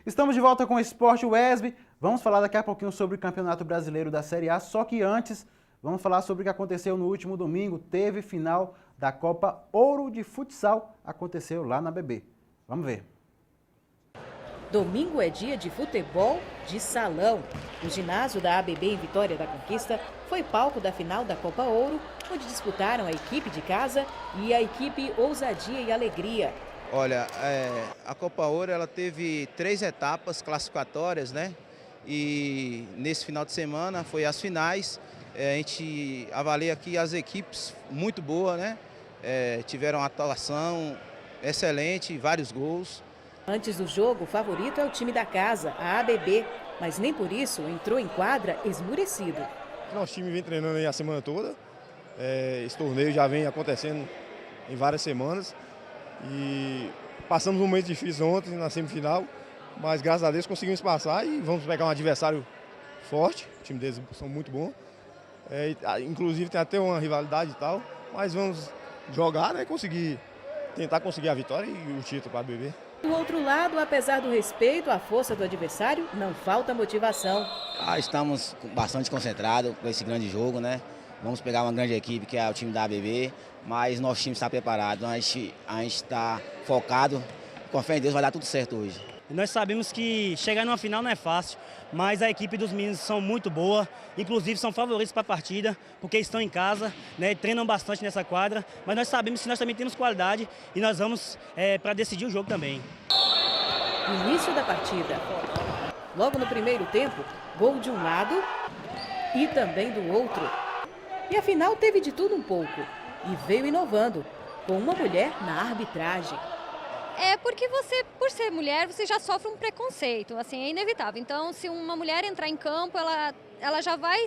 Estamos de volta com o Esporte UESB. Vamos falar daqui a pouquinho sobre o Campeonato Brasileiro da Série A, só que antes vamos falar sobre o que aconteceu no último domingo. Teve final da Copa Ouro de Futsal, aconteceu lá na BB. Vamos ver. Domingo é dia de futebol de salão. O ginásio da ABB em Vitória da Conquista foi palco da final da Copa Ouro, onde disputaram a equipe de casa e a equipe Ousadia e Alegria. Olha, a Copa Ouro ela teve 3 etapas classificatórias, né? E nesse final de semana foi as finais. A gente avalia aqui as equipes muito boas, né? Tiveram uma atuação excelente, vários gols. Antes do jogo, o favorito é o time da casa, a ABB, mas nem por isso entrou em quadra esmurecido. Nosso time vem treinando aí a semana toda. Esse torneio já vem acontecendo em várias semanas. E passamos um momento difícil ontem na semifinal, mas graças a Deus conseguimos passar e vamos pegar um adversário forte. O time deles são muito bom. Inclusive tem até uma rivalidade e tal, mas vamos jogar, né? Tentar conseguir a vitória e o título para a ABB. Do outro lado, apesar do respeito à força do adversário, não falta motivação. Estamos bastante concentrados com esse grande jogo, né? Vamos pegar uma grande equipe que é o time da ABB, mas nosso time está preparado, a gente está focado, com fé em Deus vai dar tudo certo hoje. Nós sabemos que chegar numa final não é fácil, mas a equipe dos meninos são muito boa, inclusive são favoritos para a partida, porque estão em casa, né, treinam bastante nessa quadra, mas nós sabemos que nós também temos qualidade e nós vamos para decidir o jogo também. Início da partida. Logo no primeiro tempo, gol de um lado e também do outro. E a final teve de tudo um pouco e veio inovando, com uma mulher na arbitragem. Porque você, por ser mulher, você já sofre um preconceito, assim, é inevitável. Então, se uma mulher entrar em campo, ela já vai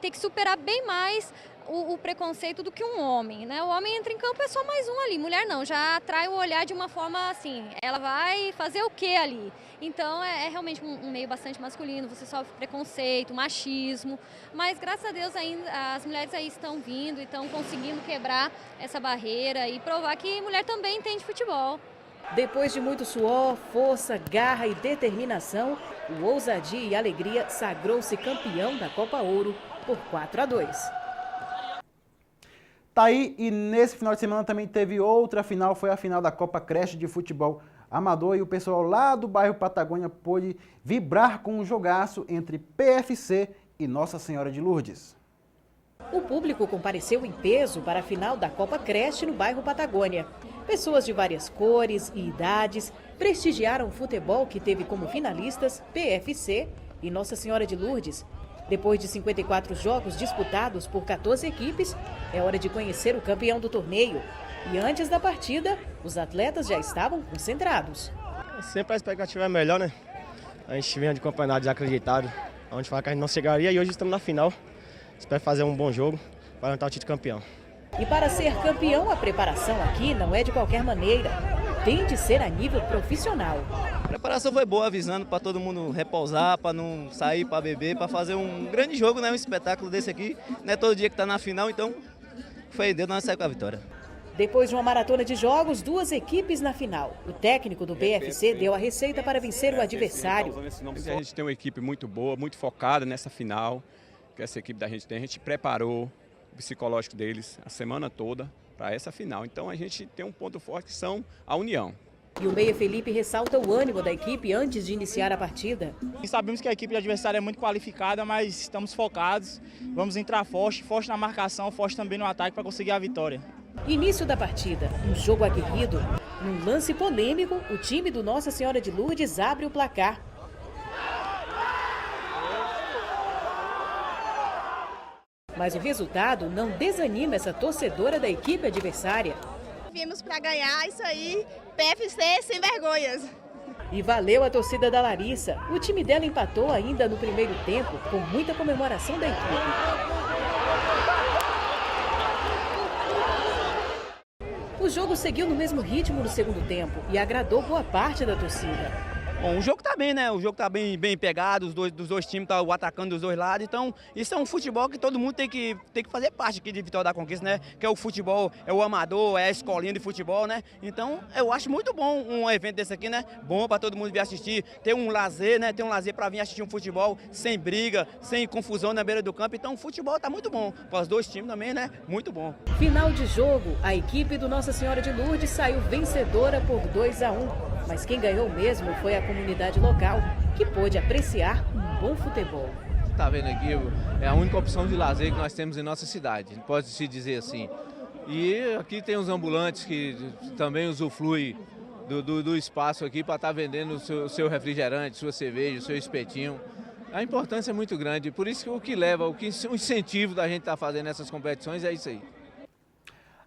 ter que superar bem mais o preconceito do que um homem, né? O homem entra em campo, é só mais um ali. Mulher não, já atrai o olhar de uma forma assim, ela vai fazer o quê ali? Então, é realmente um meio bastante masculino, você sofre preconceito, machismo, mas graças a Deus ainda as mulheres aí estão vindo e estão conseguindo quebrar essa barreira e provar que mulher também entende futebol. Depois de muito suor, força, garra e determinação, o Ousadia e Alegria sagrou-se campeão da Copa Ouro por 4-2. Tá aí, e nesse final de semana também teve outra final, foi a final da Copa Creche de Futebol Amador, e o pessoal lá do bairro Patagônia pôde vibrar com um jogaço entre PFC e Nossa Senhora de Lourdes. O público compareceu em peso para a final da Copa Creche no bairro Patagônia. Pessoas de várias cores e idades prestigiaram o futebol que teve como finalistas PFC e Nossa Senhora de Lourdes. Depois de 54 jogos disputados por 14 equipes, é hora de conhecer o campeão do torneio. E antes da partida, os atletas já estavam concentrados. Sempre a expectativa é melhor, né? A gente vinha de campeonato desacreditado, onde fala que a gente não chegaria e hoje estamos na final. Espero fazer um bom jogo para levantar o título campeão. E para ser campeão, a preparação aqui não é de qualquer maneira. Tem de ser a nível profissional. A preparação foi boa, avisando para todo mundo repousar, para não sair para beber, para fazer um grande jogo, né? Um espetáculo desse aqui. Não é todo dia que está na final, então foi Deus, nós saímos com a vitória. Depois de uma maratona de jogos, 2 equipes na final. O técnico do PFC deu a receita para vencer o adversário. A gente tem uma equipe muito boa, muito focada nessa final, que essa equipe da gente tem. A gente preparou o psicológico deles a semana toda para essa final. Então a gente tem um ponto forte que são a união. E o meia Felipe ressalta o ânimo da equipe antes de iniciar a partida. E sabemos que a equipe adversária é muito qualificada, mas estamos focados. Vamos entrar forte na marcação, forte também no ataque para conseguir a vitória. Início da partida, um jogo aguerrido. Num lance polêmico, o time do Nossa Senhora de Lourdes abre o placar. Mas o resultado não desanima essa torcedora da equipe adversária. Viemos para ganhar isso aí, PFC sem vergonhas. E valeu a torcida da Larissa. O time dela empatou ainda no primeiro tempo, com muita comemoração da equipe. O jogo seguiu no mesmo ritmo no segundo tempo e agradou boa parte da torcida. Bom, o jogo tá bem, né? O jogo tá bem pegado, dos dois times tá o atacando dos dois lados. Então, isso é um futebol que todo mundo tem que fazer parte aqui de Vitória da Conquista, né? Que é o futebol, é o amador, é a escolinha de futebol, né? Então, eu acho muito bom um evento desse aqui, né? Bom para todo mundo vir assistir, ter um lazer, né? Ter um lazer para vir assistir um futebol sem briga, sem confusão na beira do campo. Então, o futebol tá muito bom. Para os dois times também, né? Muito bom. Final de jogo, a equipe do Nossa Senhora de Lourdes saiu vencedora por 2-1. Mas quem ganhou mesmo foi a comunidade local, que pôde apreciar um bom futebol. Está vendo aqui, é a única opção de lazer que nós temos em nossa cidade, pode-se dizer assim. E aqui tem os ambulantes que também usufruem do espaço aqui para estar vendendo o seu refrigerante, sua cerveja, o seu espetinho. A importância é muito grande, por isso que o incentivo da gente estar fazendo essas competições é isso aí.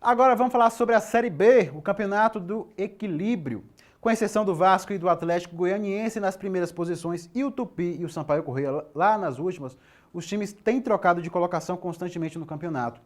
Agora vamos falar sobre a Série B, o campeonato do equilíbrio. Com exceção do Vasco e do Atlético Goianiense nas primeiras posições e o Tupi e o Sampaio Corrêa lá nas últimas, os times têm trocado de colocação constantemente no campeonato.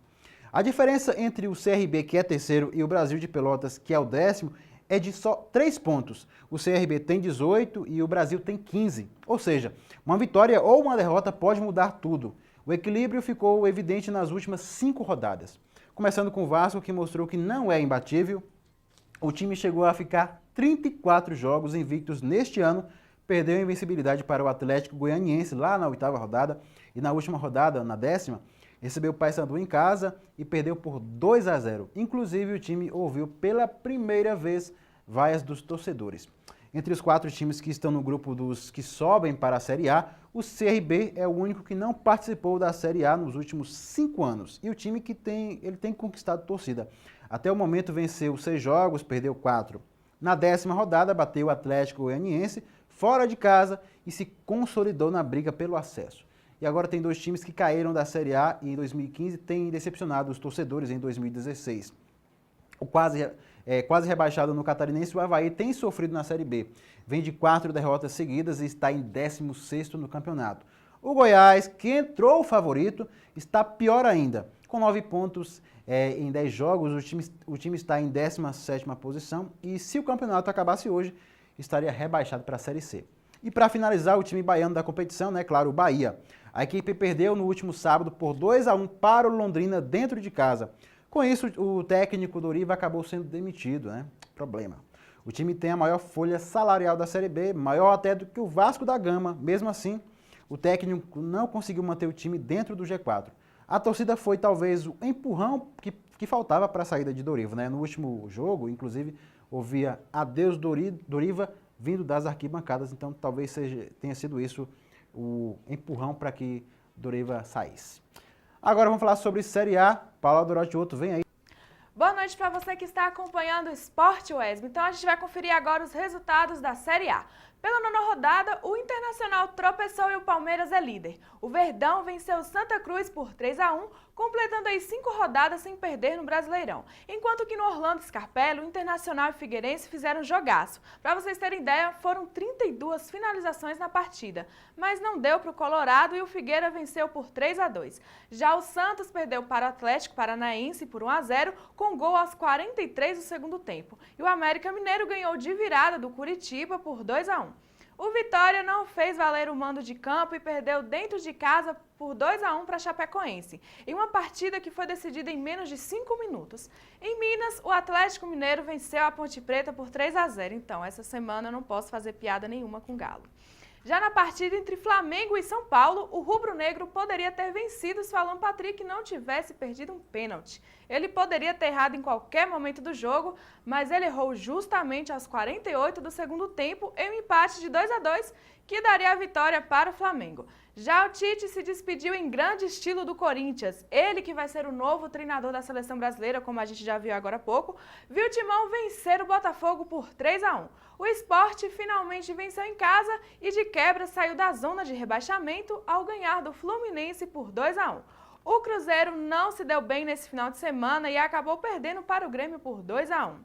A diferença entre o CRB, que é terceiro, e o Brasil de Pelotas, que é o 10º, é de só 3 pontos. O CRB tem 18 e o Brasil tem 15. Ou seja, uma vitória ou uma derrota pode mudar tudo. O equilíbrio ficou evidente nas últimas 5 rodadas. Começando com o Vasco, que mostrou que não é imbatível. O time chegou a ficar 34 jogos invictos neste ano, perdeu a invencibilidade para o Atlético Goianiense lá na 8ª rodada e na última rodada, na 10ª, recebeu o Paysandu em casa e perdeu por 2-0. Inclusive, o time ouviu pela primeira vez vaias dos torcedores. Entre os 4 times que estão no grupo dos que sobem para a Série A, o CRB é o único que não participou da Série A nos últimos 5 anos. E o time que tem conquistado torcida. Até o momento venceu 6 jogos, perdeu 4. Na 10ª rodada, bateu o Atlético Goianiense fora de casa e se consolidou na briga pelo acesso. E agora tem 2 times que caíram da Série A e em 2015 têm decepcionado os torcedores em 2016. O quase rebaixado no Catarinense, o Avaí tem sofrido na Série B. Vem de 4 derrotas seguidas e está em 16º no campeonato. O Goiás, que entrou favorito, está pior ainda. Com 9 pontos em 10 jogos, o time está em 17ª posição e se o campeonato acabasse hoje, estaria rebaixado para a Série C. E para finalizar, o time baiano da competição, né, claro, o Bahia. A equipe perdeu no último sábado por 2-1 para o Londrina dentro de casa. Com isso, o técnico Doriva acabou sendo demitido, né? Problema. O time tem a maior folha salarial da Série B, maior até do que o Vasco da Gama. Mesmo assim, o técnico não conseguiu manter o time dentro do G4. A torcida foi talvez o empurrão que faltava para a saída de Doriva, né? No último jogo, inclusive, ouvia adeus Doriva vindo das arquibancadas, então talvez tenha sido isso o empurrão para que Doriva saísse. Agora vamos falar sobre Série A. Paulo Aldoroti Otto, vem aí. Boa noite para você que está acompanhando o Sport Wesb. Então a gente vai conferir agora os resultados da Série A. Pela 9ª rodada, o Internacional tropeçou e o Palmeiras é líder. O Verdão venceu o Santa Cruz por 3-1, completando aí 5 rodadas sem perder no Brasileirão. Enquanto que no Orlando Scarpelli, o Internacional e o Figueirense fizeram jogaço. Para vocês terem ideia, foram 32 finalizações na partida. Mas não deu para o Colorado e o Figueira venceu por 3-2. Já o Santos perdeu para o Atlético Paranaense por 1-0, com gol aos 43 do segundo tempo. E o América Mineiro ganhou de virada do Curitiba por 2-1. O Vitória não fez valer o mando de campo e perdeu dentro de casa por 2-1 para a Chapecoense, em uma partida que foi decidida em menos de 5 minutos. Em Minas, o Atlético Mineiro venceu a Ponte Preta por 3-0, então essa semana eu não posso fazer piada nenhuma com o Galo. Já na partida entre Flamengo e São Paulo, o rubro-negro poderia ter vencido se o Alan Patrick não tivesse perdido um pênalti. Ele poderia ter errado em qualquer momento do jogo, mas ele errou justamente aos 48 do segundo tempo em um empate de 2-2, que daria a vitória para o Flamengo. Já o Tite se despediu em grande estilo do Corinthians. Ele, que vai ser o novo treinador da seleção brasileira, como a gente já viu agora há pouco, viu o Timão vencer o Botafogo por 3-1. O Sport finalmente venceu em casa e de quebra saiu da zona de rebaixamento ao ganhar do Fluminense por 2-1. O Cruzeiro não se deu bem nesse final de semana e acabou perdendo para o Grêmio por 2-1.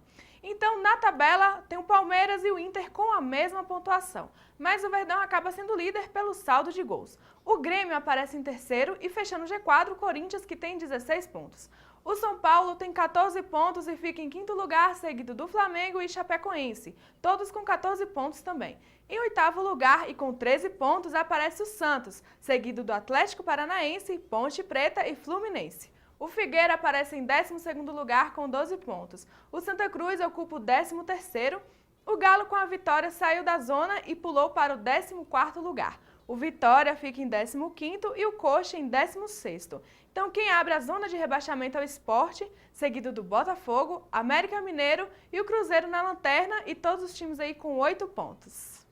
Então, na tabela, tem o Palmeiras e o Inter com a mesma pontuação, mas o Verdão acaba sendo líder pelo saldo de gols. O Grêmio aparece em terceiro e fechando o G4 o Corinthians, que tem 16 pontos. O São Paulo tem 14 pontos e fica em quinto lugar, seguido do Flamengo e Chapecoense, todos com 14 pontos também. Em oitavo lugar e com 13 pontos aparece o Santos, seguido do Atlético Paranaense, Ponte Preta e Fluminense. O Figueira aparece em 12º lugar com 12 pontos. O Santa Cruz ocupa o 13º. O Galo, com a vitória, saiu da zona e pulou para o 14º lugar. O Vitória fica em 15º e o Coxa em 16º. Então, quem abre a zona de rebaixamento é o Sport, seguido do Botafogo, América Mineiro e o Cruzeiro na lanterna, e todos os times aí com 8 pontos.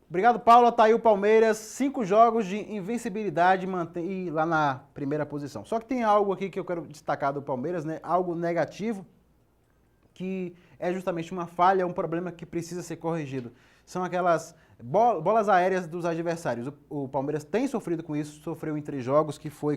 Obrigado, Paula. Tá aí o Palmeiras, 5 jogos de invencibilidade e lá na primeira posição. Só que tem algo aqui que eu quero destacar do Palmeiras, né? Algo negativo, que é justamente uma falha, um problema que precisa ser corrigido. São aquelas bolas aéreas dos adversários. O Palmeiras tem sofrido com isso, sofreu em 3 jogos, que foi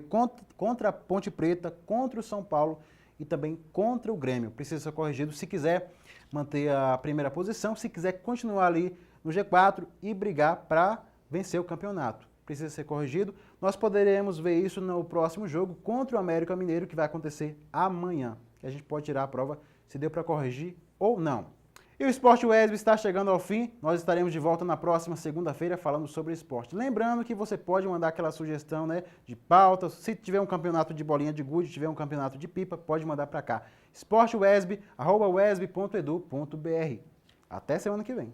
contra a Ponte Preta, contra o São Paulo e também contra o Grêmio. Precisa ser corrigido se quiser manter a primeira posição, se quiser continuar ali no G4 e brigar para vencer o campeonato. Precisa ser corrigido. Nós poderemos ver isso no próximo jogo contra o América Mineiro, que vai acontecer amanhã. Que a gente pode tirar a prova se deu para corrigir ou não. E o Esporte UESB está chegando ao fim. Nós estaremos de volta na próxima segunda-feira falando sobre esporte. Lembrando que você pode mandar aquela sugestão, né, de pautas. Se tiver um campeonato de bolinha de gude, tiver um campeonato de pipa, pode mandar para cá. esporteuesb@uesb.edu.br. Até semana que vem.